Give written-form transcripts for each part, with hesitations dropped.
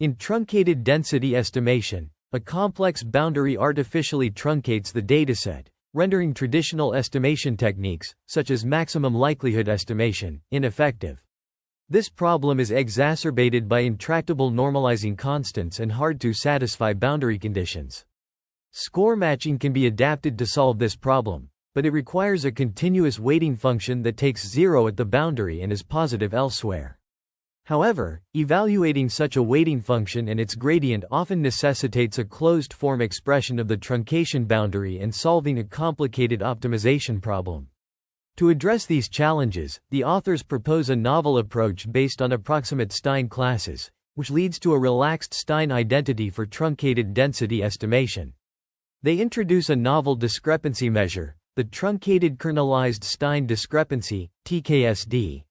In truncated density estimation, a complex boundary artificially truncates the dataset, rendering traditional estimation techniques, such as maximum likelihood estimation, ineffective. This problem is exacerbated by intractable normalizing constants and hard-to-satisfy boundary conditions. Score matching can be adapted to solve this problem, but it requires a continuous weighting function that takes 0 at the boundary and is positive elsewhere. However, evaluating such a weighting function and its gradient often necessitates a closed-form expression of the truncation boundary and solving a complicated optimization problem. To address these challenges, the authors propose a novel approach based on approximate Stein classes, which leads to a relaxed Stein identity for truncated density estimation. They introduce a novel discrepancy measure, the truncated kernelised Stein discrepancy, TKSD,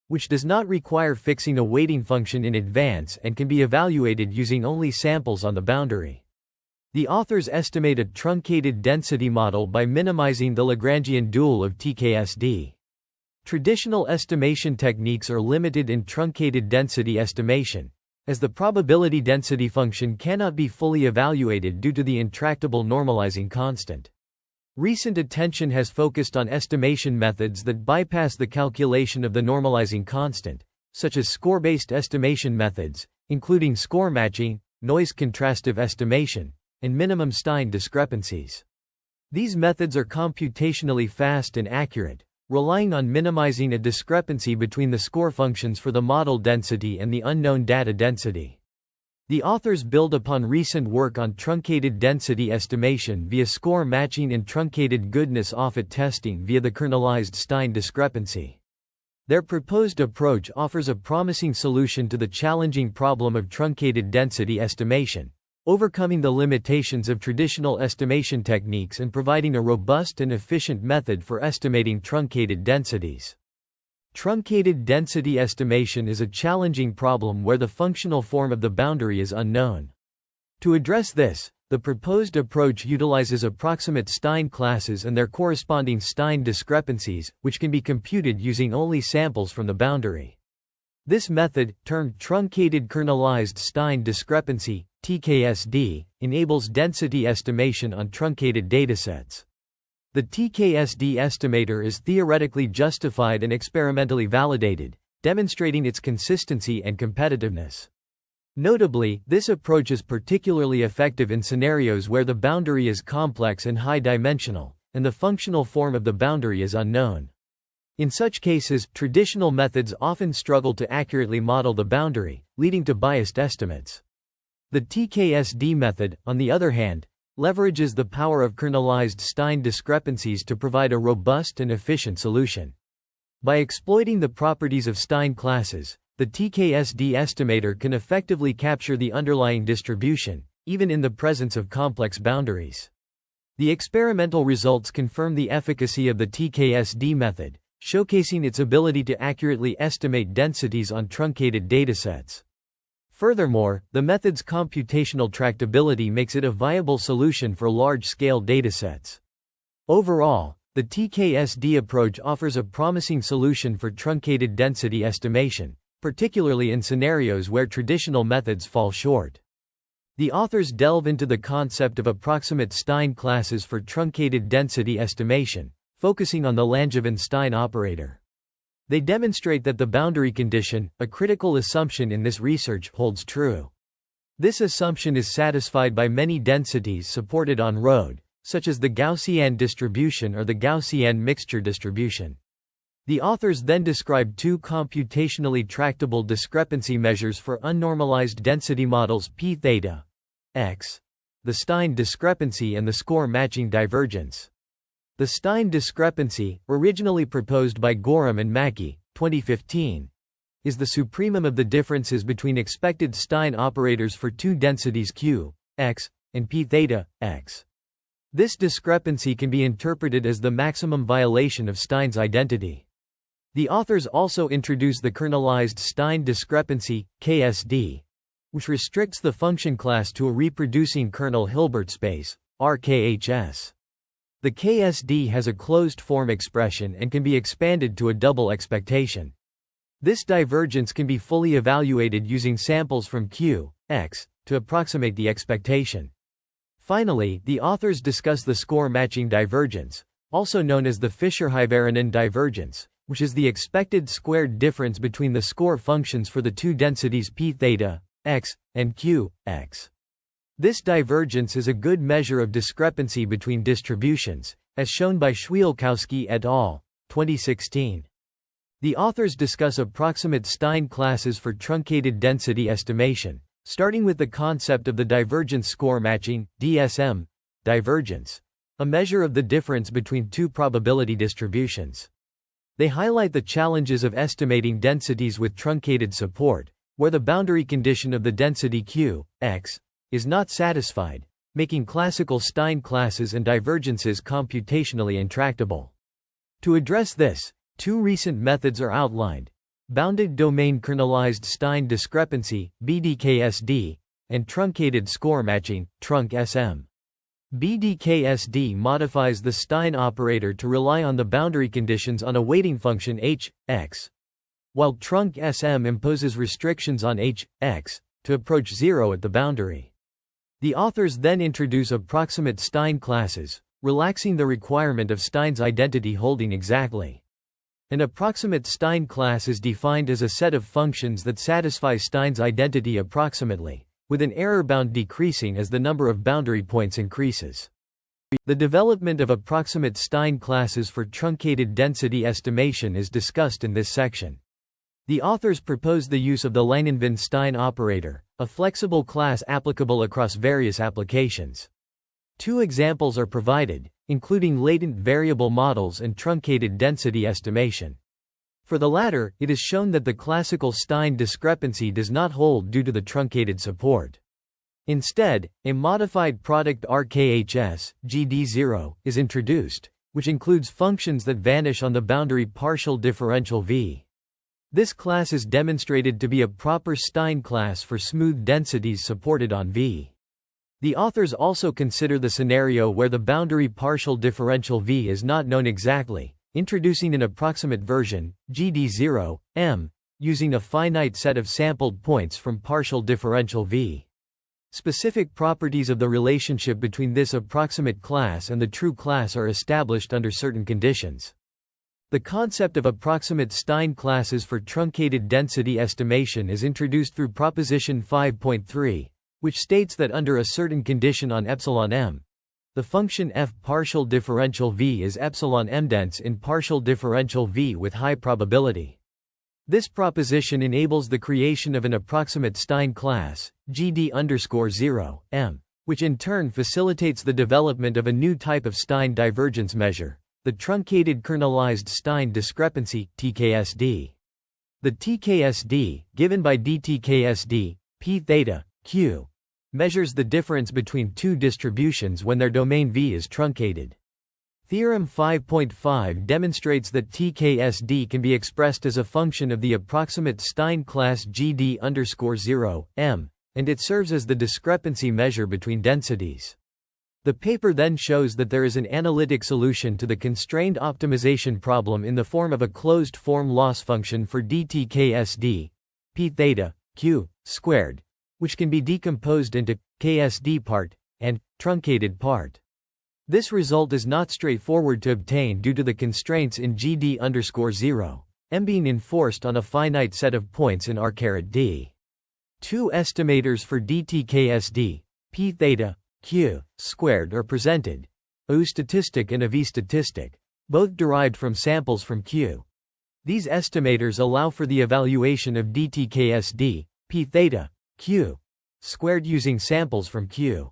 which does not require fixing a weighting function in advance and can be evaluated using only samples on the boundary. The authors estimate a truncated density model by minimizing the Lagrangian dual of TKSD. Traditional estimation techniques are limited in truncated density estimation, as the probability density function cannot be fully evaluated due to the intractable normalizing constant. Recent attention has focused on estimation methods that bypass the calculation of the normalizing constant, such as score-based estimation methods, including score matching, noise contrastive estimation, and minimum Stein discrepancies. These methods are computationally fast and accurate, relying on minimizing a discrepancy between the score functions for the model density and the unknown data density. The authors build upon recent work on truncated density estimation via score matching and truncated goodness offset testing via the kernelised Stein discrepancy. Their proposed approach offers a promising solution to the challenging problem of truncated density estimation, overcoming the limitations of traditional estimation techniques and providing a robust and efficient method for estimating truncated densities. Truncated density estimation is a challenging problem where the functional form of the boundary is unknown. To address this, the proposed approach utilizes approximate Stein classes and their corresponding Stein discrepancies, which can be computed using only samples from the boundary. This method, termed truncated kernelised Stein discrepancy, TKSD, enables density estimation on truncated datasets. The TKSD estimator is theoretically justified and experimentally validated, demonstrating its consistency and competitiveness. Notably, this approach is particularly effective in scenarios where the boundary is complex and high-dimensional, and the functional form of the boundary is unknown. In such cases, traditional methods often struggle to accurately model the boundary, leading to biased estimates. The TKSD method, on the other hand, leverages the power of kernelised Stein discrepancies to provide a robust and efficient solution. By exploiting the properties of Stein classes, the TKSD estimator can effectively capture the underlying distribution, even in the presence of complex boundaries. The experimental results confirm the efficacy of the TKSD method, showcasing its ability to accurately estimate densities on truncated datasets. Furthermore, the method's computational tractability makes it a viable solution for large-scale datasets. Overall, the TKSD approach offers a promising solution for truncated density estimation, particularly in scenarios where traditional methods fall short. The authors delve into the concept of approximate Stein classes for truncated density estimation, focusing on the Lagrangian Stein operator. They demonstrate that the boundary condition, a critical assumption in this research, holds true. This assumption is satisfied by many densities supported on road, such as the Gaussian distribution or the Gaussian mixture distribution. The authors then describe two computationally tractable discrepancy measures for unnormalized density models p theta x, the Stein discrepancy and the score matching divergence. The Stein discrepancy, originally proposed by Gorham and Mackey, 2015, is the supremum of the differences between expected Stein operators for two densities q, x, and p theta, x. This discrepancy can be interpreted as the maximum violation of Stein's identity. The authors also introduce the kernelised Stein discrepancy, KSD, which restricts the function class to a reproducing kernel Hilbert space, RKHS. The KSD has a closed-form expression and can be expanded to a double expectation. This divergence can be fully evaluated using samples from Q, X, to approximate the expectation. Finally, the authors discuss the score-matching divergence, also known as the Fisher-Hyvarinen divergence, which is the expected squared difference between the score functions for the two densities p theta, x, and q, x. This divergence is a good measure of discrepancy between distributions, as shown by Schwielkowski et al., 2016. The authors discuss approximate Stein classes for truncated density estimation, starting with the concept of the divergence score matching, DSM, divergence, a measure of the difference between two probability distributions. They highlight the challenges of estimating densities with truncated support, where the boundary condition of the density Q, X, is not satisfied, making classical Stein classes and divergences computationally intractable. To address this, two recent methods are outlined: bounded domain kernelised Stein discrepancy, BDKSD, and truncated score matching, TruncSM. BDKSD modifies the Stein operator to rely on the boundary conditions on a weighting function h, x, while TruncSM imposes restrictions on h, x, to approach zero at the boundary. The authors then introduce approximate Stein classes, relaxing the requirement of Stein's identity holding exactly. An approximate Stein class is defined as a set of functions that satisfy Stein's identity approximately, with an error bound decreasing as the number of boundary points increases. The development of approximate Stein classes for truncated density estimation is discussed in this section. The authors propose the use of the Langevin-Stein operator, a flexible class applicable across various applications. Two examples are provided, including latent variable models and truncated density estimation. For the latter, it is shown that the classical Stein discrepancy does not hold due to the truncated support. Instead, a modified product RKHS, GD0, is introduced, which includes functions that vanish on the boundary partial differential V. This class is demonstrated to be a proper Stein class for smooth densities supported on V. The authors also consider the scenario where the boundary partial differential V is not known exactly, introducing an approximate version, GD0, M, using a finite set of sampled points from partial differential V. Specific properties of the relationship between this approximate class and the true class are established under certain conditions. The concept of approximate Stein classes for truncated density estimation is introduced through proposition 5.3, which states that under a certain condition on epsilon m, the function f partial differential v is epsilon m-dense in partial differential v with high probability. This proposition enables the creation of an approximate Stein class, GD_0, m, which in turn facilitates the development of a new type of Stein divergence measure, the truncated kernelised Stein discrepancy, TKSD. The TKSD, given by dTKSD, p theta, q, measures the difference between two distributions when their domain V is truncated. Theorem 5.5 demonstrates that TKSD can be expressed as a function of the approximate Stein class GD_0, m, and it serves as the discrepancy measure between densities. The paper then shows that there is an analytic solution to the constrained optimization problem in the form of a closed-form loss function for dTKSD, p theta, q, squared, which can be decomposed into KSD part and truncated part. This result is not straightforward to obtain due to the constraints in GD_0, m being enforced on a finite set of points in R(d). Two estimators for dTKSD, p theta, q, squared are presented, a U statistic and a V statistic, both derived from samples from Q. These estimators allow for the evaluation of dTKSD, p theta, q, squared using samples from Q.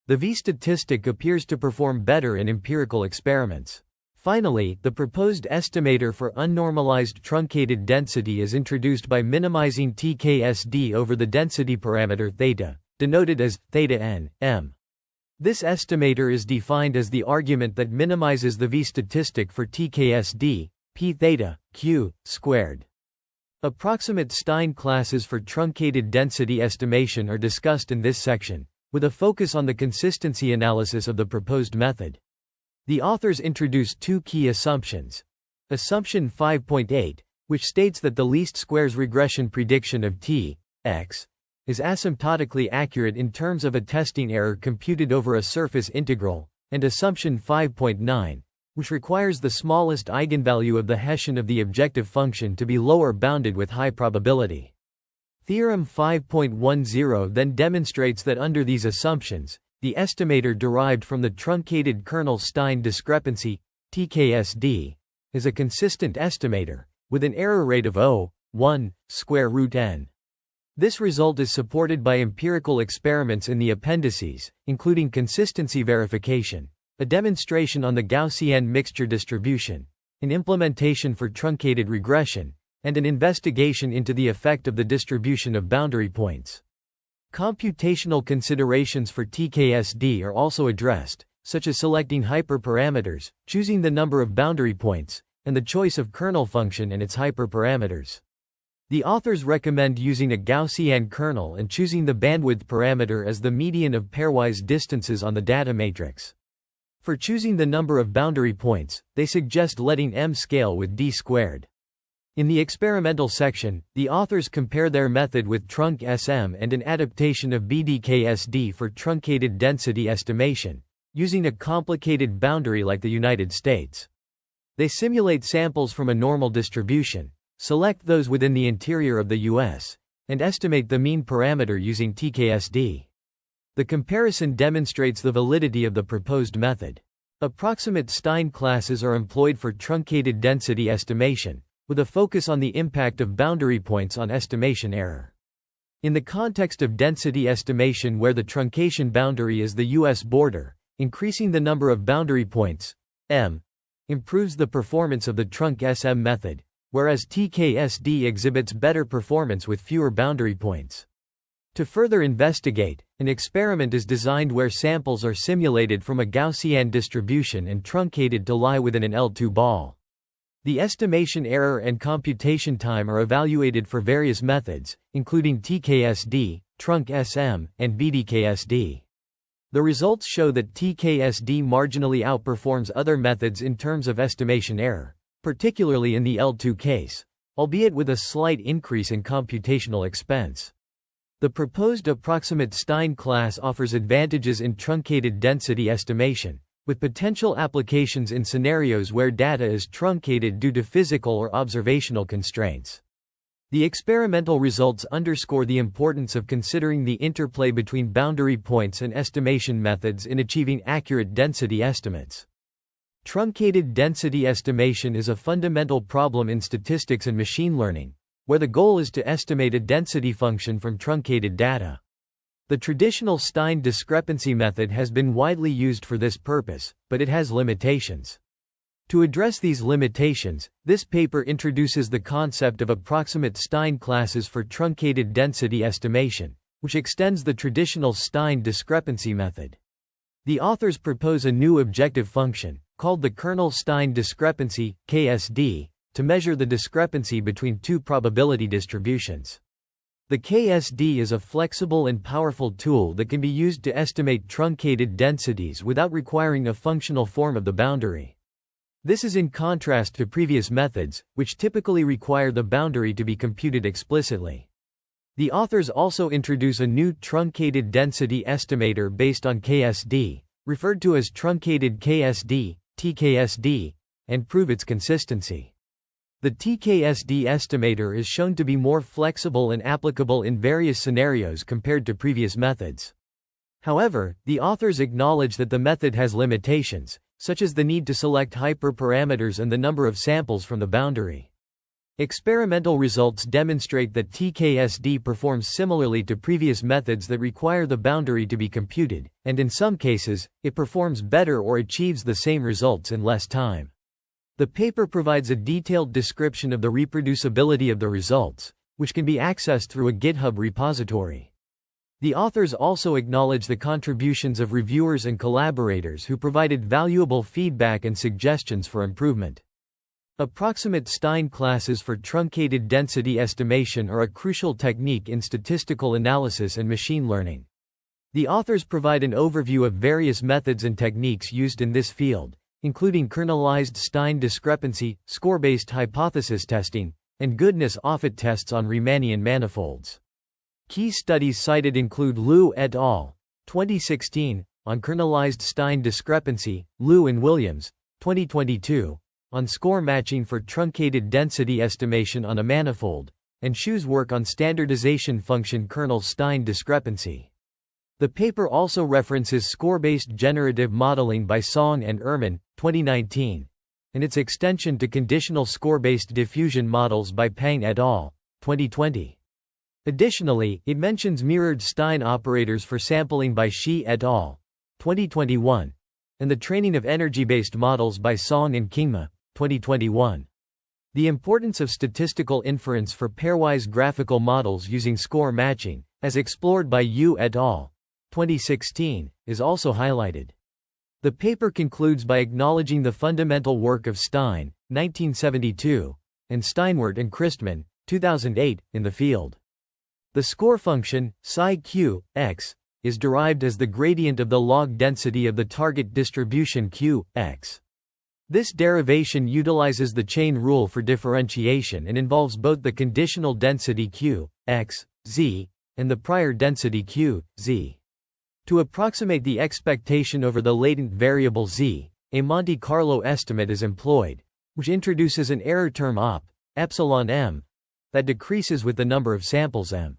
The V statistic appears to perform better in empirical experiments. Finally, the proposed estimator for unnormalized truncated density is introduced by minimizing TKSD over the density parameter theta, denoted as theta n, m. This estimator is defined as the argument that minimizes the V statistic for TKSD, p theta, q, squared. Approximate Stein classes for truncated density estimation are discussed in this section, with a focus on the consistency analysis of the proposed method. The authors introduce two key assumptions. Assumption 5.8, which states that the least squares regression prediction of t, x, is asymptotically accurate in terms of a testing error computed over a surface integral, and assumption 5.9, which requires the smallest eigenvalue of the Hessian of the objective function to be lower bounded with high probability. Theorem 5.10 then demonstrates that under these assumptions, the estimator derived from the truncated kernel-Stein discrepancy, TKSD, is a consistent estimator, with an error rate of 0.1 square root n. This result is supported by empirical experiments in the appendices, including consistency verification, a demonstration on the Gaussian mixture distribution, an implementation for truncated regression, and an investigation into the effect of the distribution of boundary points. Computational considerations for TKSD are also addressed, such as selecting hyperparameters, choosing the number of boundary points, and the choice of kernel function and its hyperparameters. The authors recommend using a Gaussian kernel and choosing the bandwidth parameter as the median of pairwise distances on the data matrix. For choosing the number of boundary points, they suggest letting m scale with d squared. In the experimental section, the authors compare their method with TruncSM and an adaptation of BDKSD for truncated density estimation, using a complicated boundary like the United States. They simulate samples from a normal distribution, select those within the interior of the US, and estimate the mean parameter using TKSD. The comparison demonstrates the validity of the proposed method. Approximate Stein classes are employed for truncated density estimation, with a focus on the impact of boundary points on estimation error. In the context of density estimation where the truncation boundary is the US border, increasing the number of boundary points, m, improves the performance of the TruncSM method, whereas TKSD exhibits better performance with fewer boundary points. To further investigate, an experiment is designed where samples are simulated from a Gaussian distribution and truncated to lie within an L2 ball. The estimation error and computation time are evaluated for various methods, including TKSD, TruncSM, and BDKSD. The results show that TKSD marginally outperforms other methods in terms of estimation error, particularly in the L2 case, albeit with a slight increase in computational expense. The proposed approximate Stein class offers advantages in truncated density estimation, with potential applications in scenarios where data is truncated due to physical or observational constraints. The experimental results underscore the importance of considering the interplay between boundary points and estimation methods in achieving accurate density estimates. Truncated density estimation is a fundamental problem in statistics and machine learning, where the goal is to estimate a density function from truncated data. The traditional Stein discrepancy method has been widely used for this purpose, but it has limitations. To address these limitations, this paper introduces the concept of approximate Stein classes for truncated density estimation, which extends the traditional Stein discrepancy method. The authors propose a new objective function, called the kernel-Stein discrepancy, KSD, to measure the discrepancy between two probability distributions. The KSD is a flexible and powerful tool that can be used to estimate truncated densities without requiring a functional form of the boundary. This is in contrast to previous methods, which typically require the boundary to be computed explicitly. The authors also introduce a new truncated density estimator based on KSD, referred to as truncated KSD, TKSD, and prove its consistency. The TKSD estimator is shown to be more flexible and applicable in various scenarios compared to previous methods. However, the authors acknowledge that the method has limitations, such as the need to select hyperparameters and the number of samples from the boundary. Experimental results demonstrate that TKSD performs similarly to previous methods that require the boundary to be computed, and in some cases, it performs better or achieves the same results in less time. The paper provides a detailed description of the reproducibility of the results, which can be accessed through a GitHub repository. The authors also acknowledge the contributions of reviewers and collaborators who provided valuable feedback and suggestions for improvement. Approximate Stein classes for truncated density estimation are a crucial technique in statistical analysis and machine learning. The authors provide an overview of various methods and techniques used in this field, including kernelised Stein discrepancy, score-based hypothesis testing, and goodness-Offutt tests on Riemannian manifolds. Key studies cited include Liu et al. 2016, on kernelised Stein discrepancy, Liu and Williams, 2022, on score matching for truncated density estimation on a manifold, and Shu's work on standardization function kernel Stein discrepancy. The paper also references score-based generative modeling by Song and Ehrman, 2019, and its extension to conditional score-based diffusion models by Pang et al., 2020. Additionally, it mentions mirrored Stein operators for sampling by Shi et al., 2021, and the training of energy-based models by Song and Kingma, 2021. The importance of statistical inference for pairwise graphical models using score matching, as explored by Yu et al., 2016, is also highlighted. The paper concludes by acknowledging the fundamental work of Stein, 1972, and Steinwert and Christman, 2008, in the field. The score function, psi q, x, is derived as the gradient of the log density of the target distribution q, x. This derivation utilizes the chain rule for differentiation and involves both the conditional density q, x, z, and the prior density q, z. To approximate the expectation over the latent variable z, a Monte Carlo estimate is employed, which introduces an error term op, epsilon m, that decreases with the number of samples m.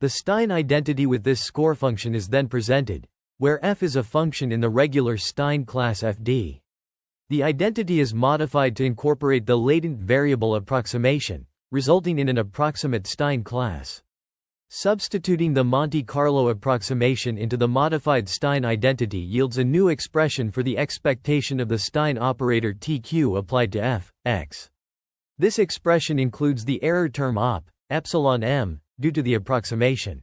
The Stein identity with this score function is then presented, where f is a function in the regular Stein class Fd. The identity is modified to incorporate the latent variable approximation, resulting in an approximate Stein class. Substituting the Monte Carlo approximation into the modified Stein identity yields a new expression for the expectation of the Stein operator Tq applied to f, x. This expression includes the error term op, epsilon m, due to the approximation.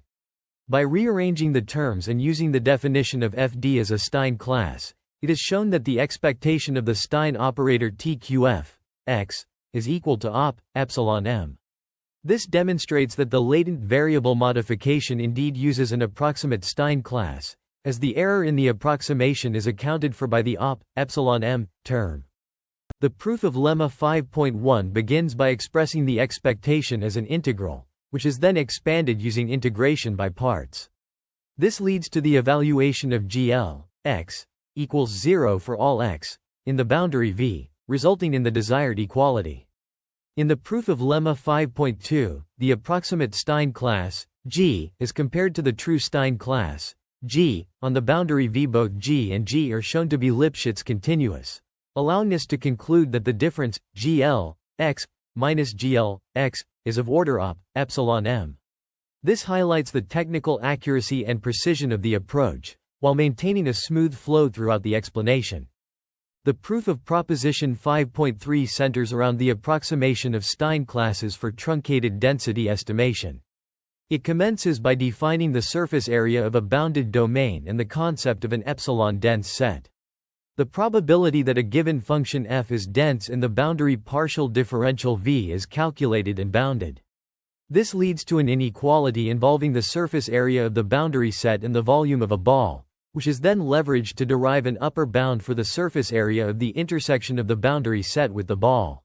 By rearranging the terms and using the definition of Fd as a Stein class, it is shown that the expectation of the Stein operator Tqf, x, is equal to op, epsilon m. This demonstrates that the latent variable modification indeed uses an approximate Stein class, as the error in the approximation is accounted for by the op, epsilon m, term. The proof of lemma 5.1 begins by expressing the expectation as an integral, which is then expanded using integration by parts. This leads to the evaluation of GL, x, equals 0 for all x, in the boundary V, resulting in the desired equality. In the proof of lemma 5.2, the approximate Stein class, G, is compared to the true Stein class, G, on the boundary V. Both G and G are shown to be Lipschitz continuous, allowing us to conclude that the difference, GL, x, minus GL, x, is of order op, epsilon m. This highlights the technical accuracy and precision of the approach, while maintaining a smooth flow throughout the explanation. The proof of proposition 5.3 centers around the approximation of Stein classes for truncated density estimation. It commences by defining the surface area of a bounded domain and the concept of an epsilon-dense set. The probability that a given function f is dense in the boundary partial differential V is calculated and bounded. This leads to an inequality involving the surface area of the boundary set and the volume of a ball, which is then leveraged to derive an upper bound for the surface area of the intersection of the boundary set with the ball.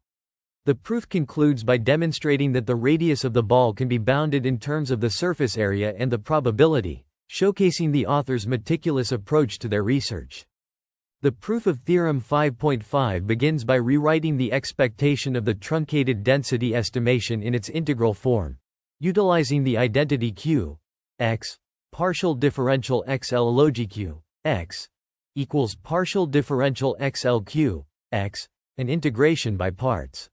The proof concludes by demonstrating that the radius of the ball can be bounded in terms of the surface area and the probability, showcasing the author's meticulous approach to their research. The proof of theorem 5.5 begins by rewriting the expectation of the truncated density estimation in its integral form, utilizing the identity q, x, partial differential xl logq, x, equals partial differential xlq, x, and integration by parts.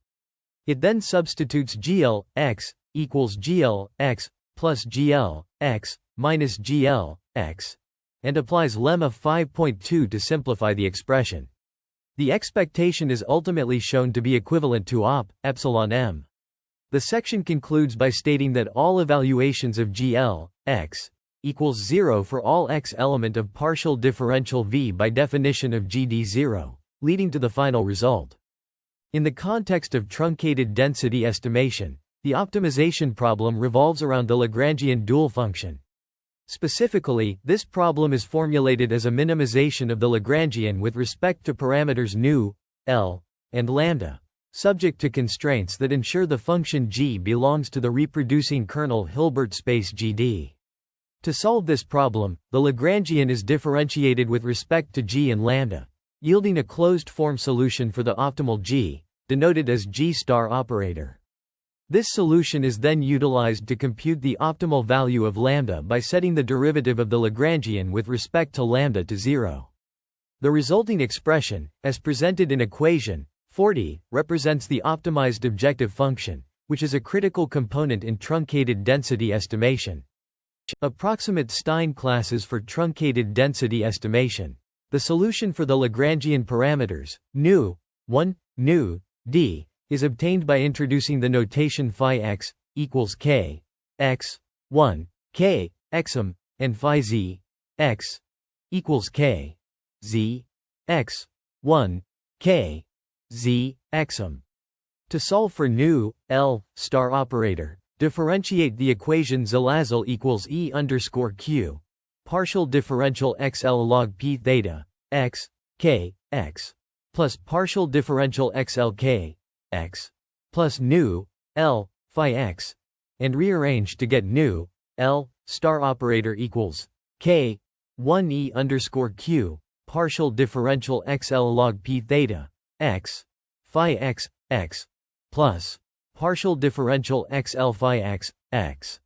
It then substitutes gl, x, equals gl, x, plus gl, x, minus gl, x, and applies lemma 5.2 to simplify the expression. The expectation is ultimately shown to be equivalent to op, epsilon m. The section concludes by stating that all evaluations of gl, x, equals 0 for all x element of partial differential V by definition of GD0, leading to the final result. In the context of truncated density estimation, the optimization problem revolves around the Lagrangian dual function. Specifically, this problem is formulated as a minimization of the Lagrangian with respect to parameters nu, L, and lambda, subject to constraints that ensure the function g belongs to the reproducing kernel Hilbert space GD. To solve this problem, the Lagrangian is differentiated with respect to g and lambda, yielding a closed-form solution for the optimal g, denoted as g star operator. This solution is then utilized to compute the optimal value of lambda by setting the derivative of the Lagrangian with respect to lambda to 0. The resulting expression, as presented in equation 40, represents the optimized objective function, which is a critical component in truncated density estimation. Approximate Stein classes for truncated density estimation. The solution for the Lagrangian parameters, nu, 1, nu, d, is obtained by introducing the notation phi x equals k, x, 1, k, xm, and phi z, x, equals k, z, x, 1, k, z, xm. To solve for nu, L, star operator, differentiate the equation Zalazl equals E underscore Q, partial differential XL log P theta, x, k, x, plus partial differential XL k, x, plus nu, L, phi x, and rearrange to get nu, L, star operator equals, k, 1 E underscore Q, partial differential XL log P theta, x, phi x, x, plus partial differential XL phi x, x.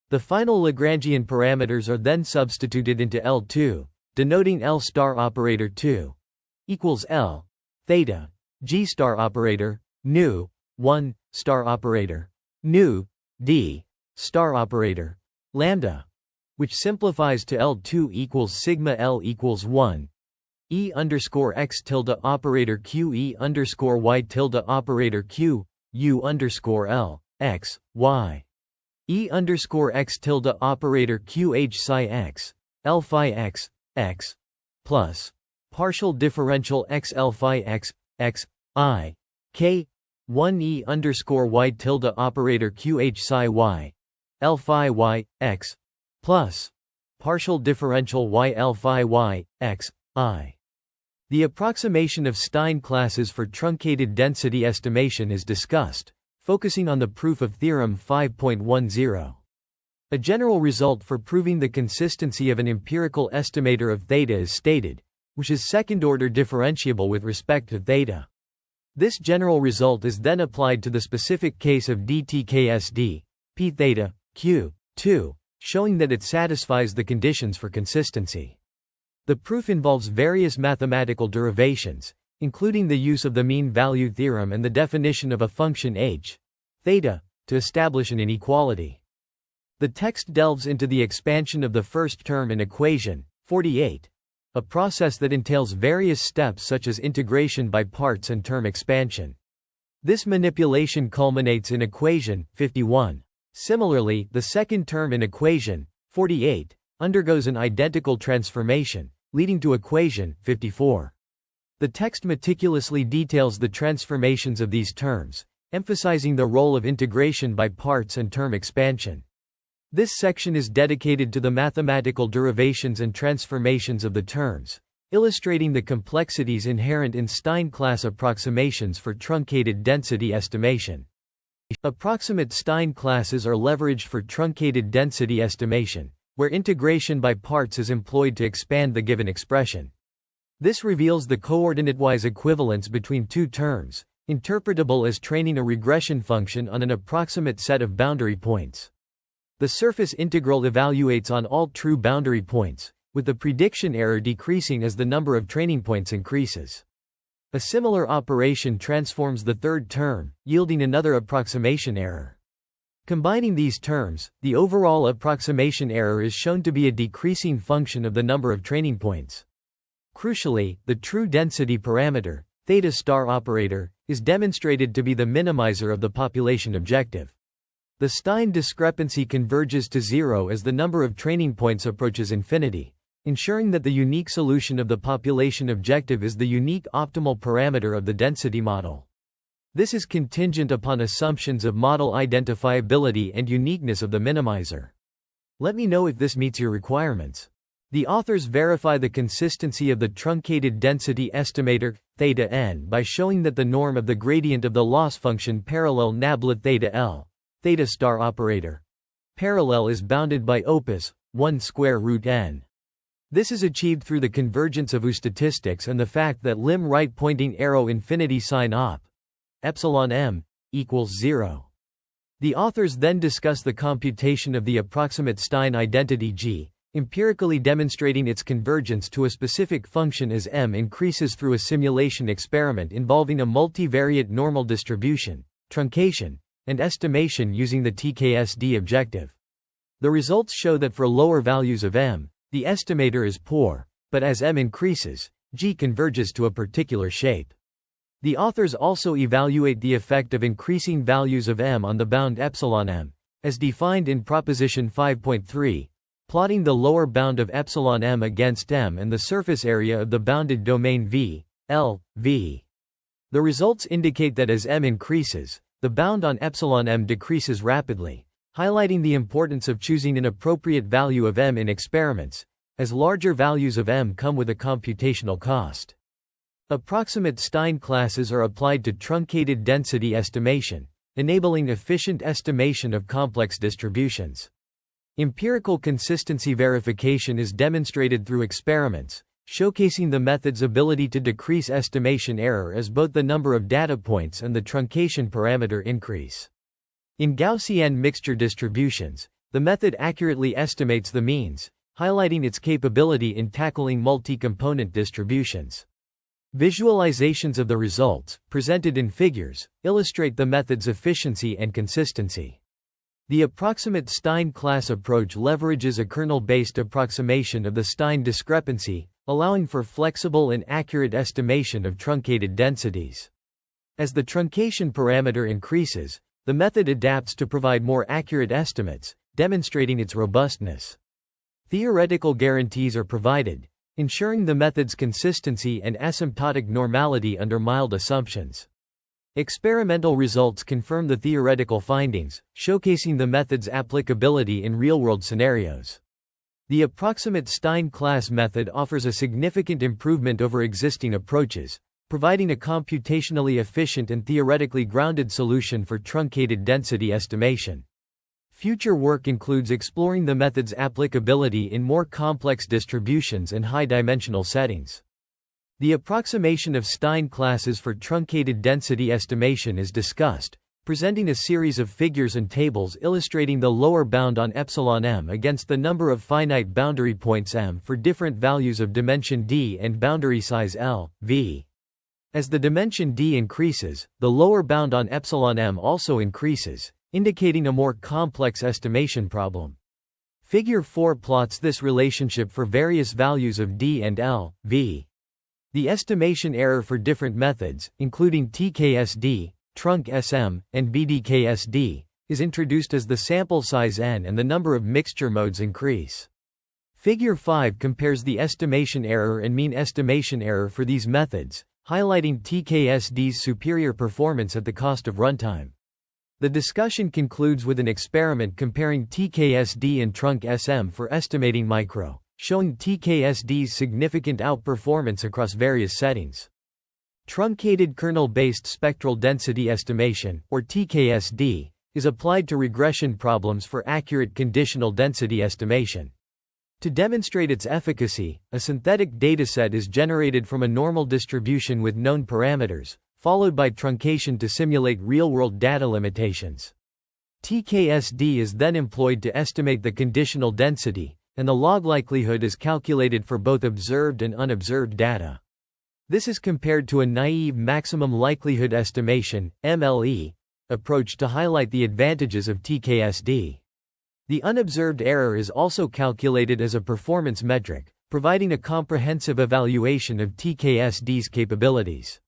The final Lagrangian parameters are then substituted into L2, denoting L star operator 2 equals L, theta, G star operator, nu, 1, star operator, nu, d, star operator, lambda, which simplifies to L2 equals sigma L equals 1, E underscore x tilde operator Q E underscore y tilde operator Q, U underscore L, x, y. E underscore x tilde operator Q H psi x, L phi x, x, plus partial differential XL phi x, x, I, k, 1 E underscore y tilde operator Q H psi y, L phi y, x, plus partial differential y L phi y, x, I. The approximation of Stein classes for truncated density estimation is discussed, focusing on the proof of theorem 5.10. A general result for proving the consistency of an empirical estimator of theta is stated, which is second-order differentiable with respect to theta. This general result is then applied to the specific case of TKSD, p theta, q, 2, showing that it satisfies the conditions for consistency. The proof involves various mathematical derivations, including the use of the mean value theorem and the definition of a function h, theta, to establish an inequality. The text delves into the expansion of the first term in equation 48, a process that entails various steps such as integration by parts and term expansion. This manipulation culminates in equation 51. Similarly, the second term in equation 48 undergoes an identical transformation, leading to equation 54. The text meticulously details the transformations of these terms, emphasizing the role of integration by parts and term expansion. This section is dedicated to the mathematical derivations and transformations of the terms, illustrating the complexities inherent in Stein class approximations for truncated density estimation. Approximate Stein classes are leveraged for truncated density estimation, where integration by parts is employed to expand the given expression. This reveals the coordinate-wise equivalence between two terms, interpretable as training a regression function on an approximate set of boundary points. The surface integral evaluates on all true boundary points, with the prediction error decreasing as the number of training points increases. A similar operation transforms the third term, yielding another approximation error. Combining these terms, the overall approximation error is shown to be a decreasing function of the number of training points. Crucially, the true density parameter, theta star operator, is demonstrated to be the minimizer of the population objective. The Stein discrepancy converges to zero as the number of training points approaches infinity, ensuring that the unique solution of the population objective is the unique optimal parameter of the density model. This is contingent upon assumptions of model identifiability and uniqueness of the minimizer. Let me know if this meets your requirements. The authors verify the consistency of the truncated density estimator, theta n, by showing that the norm of the gradient of the loss function parallel nabla theta L, theta star operator. Parallel is bounded by opus 1 square root n. This is achieved through the convergence of U statistics and the fact that lim right pointing arrow infinity sign op epsilon m equals 0. The authors then discuss the computation of the approximate Stein identity G, empirically demonstrating its convergence to a specific function as m increases through a simulation experiment involving a multivariate normal distribution, truncation, and estimation using the TKSD objective. The results show that for lower values of m, the estimator is poor, but as m increases, G converges to a particular shape. The authors also evaluate the effect of increasing values of m on the bound epsilon m, as defined in proposition 5.3, plotting the lower bound of epsilon m against m and the surface area of the bounded domain V, L, V. The results indicate that as m increases, the bound on epsilon m decreases rapidly, highlighting the importance of choosing an appropriate value of m in experiments, as larger values of m come with a computational cost. Approximate Stein classes are applied to truncated density estimation, enabling efficient estimation of complex distributions. Empirical consistency verification is demonstrated through experiments, showcasing the method's ability to decrease estimation error as both the number of data points and the truncation parameter increase. In Gaussian mixture distributions, the method accurately estimates the means, highlighting its capability in tackling multi-component distributions. Visualizations of the results, presented in figures, illustrate the method's efficiency and consistency. The approximate Stein class approach leverages a kernel-based approximation of the Stein discrepancy, allowing for flexible and accurate estimation of truncated densities. As the truncation parameter increases, the method adapts to provide more accurate estimates, demonstrating its robustness. Theoretical guarantees are provided, ensuring the method's consistency and asymptotic normality under mild assumptions. Experimental results confirm the theoretical findings, showcasing the method's applicability in real-world scenarios. The approximate Stein class method offers a significant improvement over existing approaches, providing a computationally efficient and theoretically grounded solution for truncated density estimation. Future work includes exploring the method's applicability in more complex distributions and high-dimensional settings. The approximation of Stein classes for truncated density estimation is discussed, presenting a series of figures and tables illustrating the lower bound on epsilon m against the number of finite boundary points m for different values of dimension d and boundary size L, V. As the dimension d increases, the lower bound on epsilon m also increases, indicating a more complex estimation problem. Figure 4 plots this relationship for various values of d and L, V. The estimation error for different methods, including TKSD, TruncSM, and BDKSD, is introduced as the sample size n and the number of mixture modes increase. Figure 5 compares the estimation error and mean estimation error for these methods, highlighting TKSD's superior performance at the cost of runtime. The discussion concludes with an experiment comparing TKSD and TruncSM for estimating micro, showing TKSD's significant outperformance across various settings. Truncated kernel-based spectral density estimation, or TKSD, is applied to regression problems for accurate conditional density estimation. To demonstrate its efficacy, a synthetic dataset is generated from a normal distribution with known parameters, followed by truncation to simulate real-world data limitations. TKSD is then employed to estimate the conditional density, and the log likelihood is calculated for both observed and unobserved data. This is compared to a naive maximum likelihood estimation (MLE) approach to highlight the advantages of TKSD. The unobserved error is also calculated as a performance metric, providing a comprehensive evaluation of TKSD's capabilities.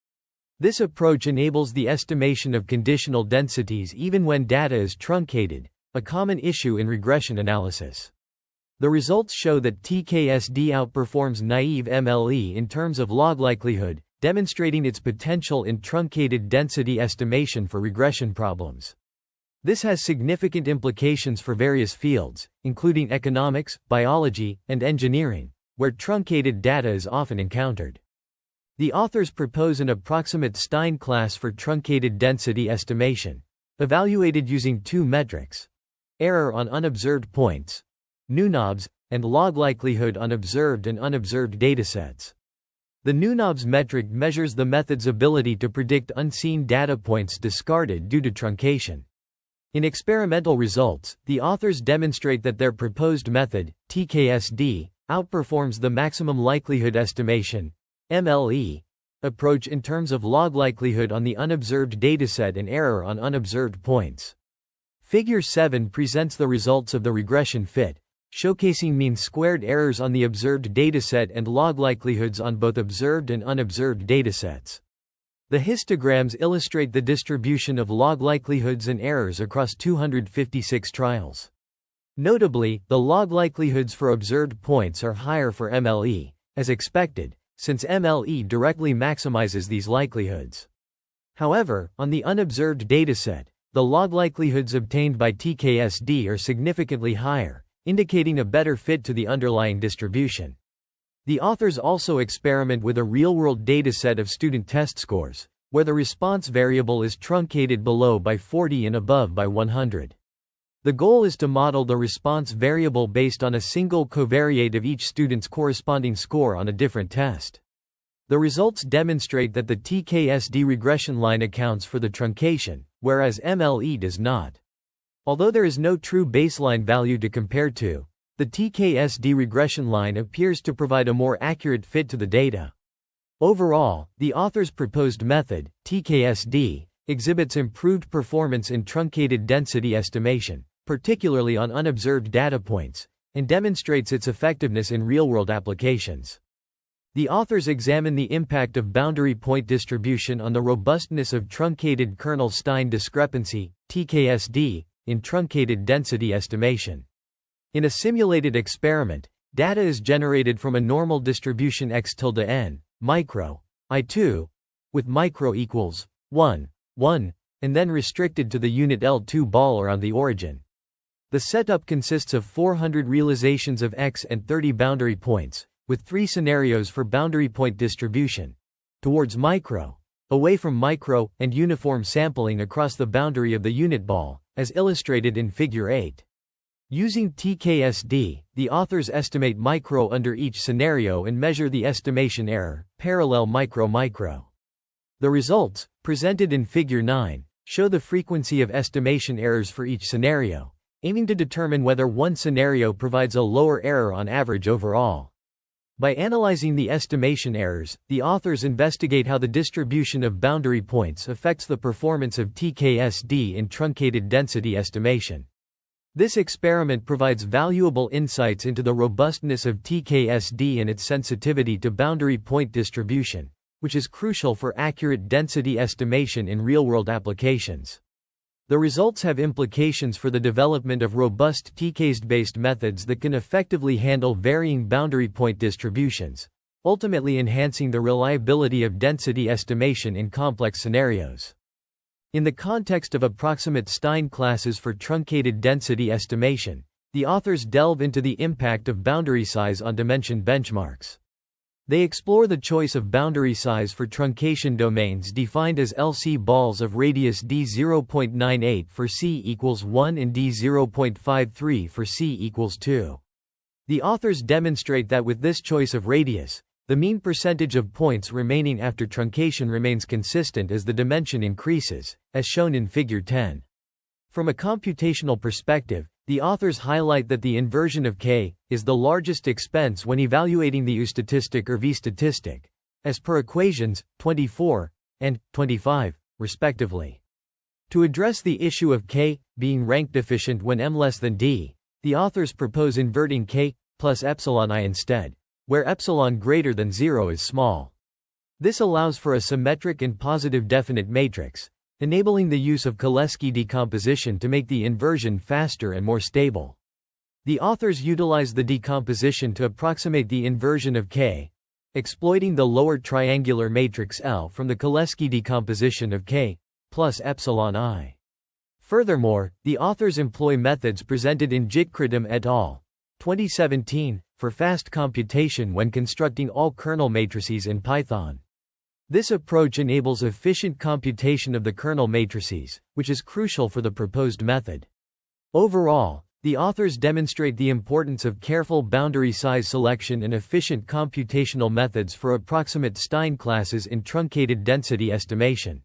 This approach enables the estimation of conditional densities even when data is truncated, a common issue in regression analysis. The results show that TKSD outperforms naive MLE in terms of log likelihood, demonstrating its potential in truncated density estimation for regression problems. This has significant implications for various fields, including economics, biology, and engineering, where truncated data is often encountered. The authors propose an approximate Stein class for truncated density estimation, evaluated using two metrics: error on unobserved points, NUNOBS, and log likelihood on observed and unobserved datasets. The NUNOBS metric measures the method's ability to predict unseen data points discarded due to truncation. In experimental results, the authors demonstrate that their proposed method, TKSD, outperforms the maximum likelihood estimation, MLE, approach in terms of log likelihood on the unobserved dataset and error on unobserved points. Figure 7 presents the results of the regression fit, showcasing mean-squared errors on the observed dataset and log likelihoods on both observed and unobserved datasets. The histograms illustrate the distribution of log likelihoods and errors across 256 trials. Notably, the log likelihoods for observed points are higher for MLE, as expected, since MLE directly maximizes these likelihoods. However, on the unobserved dataset, the log likelihoods obtained by TKSD are significantly higher, indicating a better fit to the underlying distribution. The authors also experiment with a real-world dataset of student test scores, where the response variable is truncated below by 40 and above by 100. The goal is to model the response variable based on a single covariate of each student's corresponding score on a different test. The results demonstrate that the TKSD regression line accounts for the truncation, whereas MLE does not. Although there is no true baseline value to compare to, the TKSD regression line appears to provide a more accurate fit to the data. Overall, the authors' proposed method, TKSD, exhibits improved performance in truncated density estimation, particularly on unobserved data points, and demonstrates its effectiveness in real-world applications. The authors examine the impact of boundary point distribution on the robustness of truncated kernelised Stein discrepancy, TKSD, in truncated density estimation. In a simulated experiment, data is generated from a normal distribution x(n), micro, I2, with micro equals 1, 1, and then restricted to the unit L2 ball around the origin. The setup consists of 400 realizations of x and 30 boundary points, with 3 scenarios for boundary point distribution: towards micro, away from micro, and uniform sampling across the boundary of the unit ball, as illustrated in Figure 8. Using TKSD, the authors estimate micro under each scenario and measure the estimation error, parallel micro-micro. The results, presented in Figure 9, show the frequency of estimation errors for each scenario, aiming to determine whether one scenario provides a lower error on average overall. By analyzing the estimation errors, the authors investigate how the distribution of boundary points affects the performance of TKSD in truncated density estimation. This experiment provides valuable insights into the robustness of TKSD and its sensitivity to boundary point distribution, which is crucial for accurate density estimation in real-world applications. The results have implications for the development of robust TKSD-based methods that can effectively handle varying boundary point distributions, ultimately enhancing the reliability of density estimation in complex scenarios. In the context of approximate Stein classes for truncated density estimation, the authors delve into the impact of boundary size on dimension benchmarks. They explore the choice of boundary size for truncation domains defined as LC balls of radius d0.98 for c equals 1 and d0.53 for c equals 2. The authors demonstrate that with this choice of radius, the mean percentage of points remaining after truncation remains consistent as the dimension increases, as shown in Figure 10. From a computational perspective, the authors highlight that the inversion of K is the largest expense when evaluating the U statistic or V statistic, as per equations 24 and 25, respectively. To address the issue of K being rank deficient when m less than d, the authors propose inverting K plus epsilon I instead, where epsilon greater than 0 is small. This allows for a symmetric and positive definite matrix, enabling the use of Cholesky decomposition to make the inversion faster and more stable. The authors utilize the decomposition to approximate the inversion of K, exploiting the lower triangular matrix L from the Cholesky decomposition of K plus epsilon I. Furthermore, the authors employ methods presented in Jikridam et al. 2017 for fast computation when constructing all kernel matrices in Python. This approach enables efficient computation of the kernel matrices, which is crucial for the proposed method. Overall, the authors demonstrate the importance of careful boundary size selection and efficient computational methods for approximate Stein classes in truncated density estimation.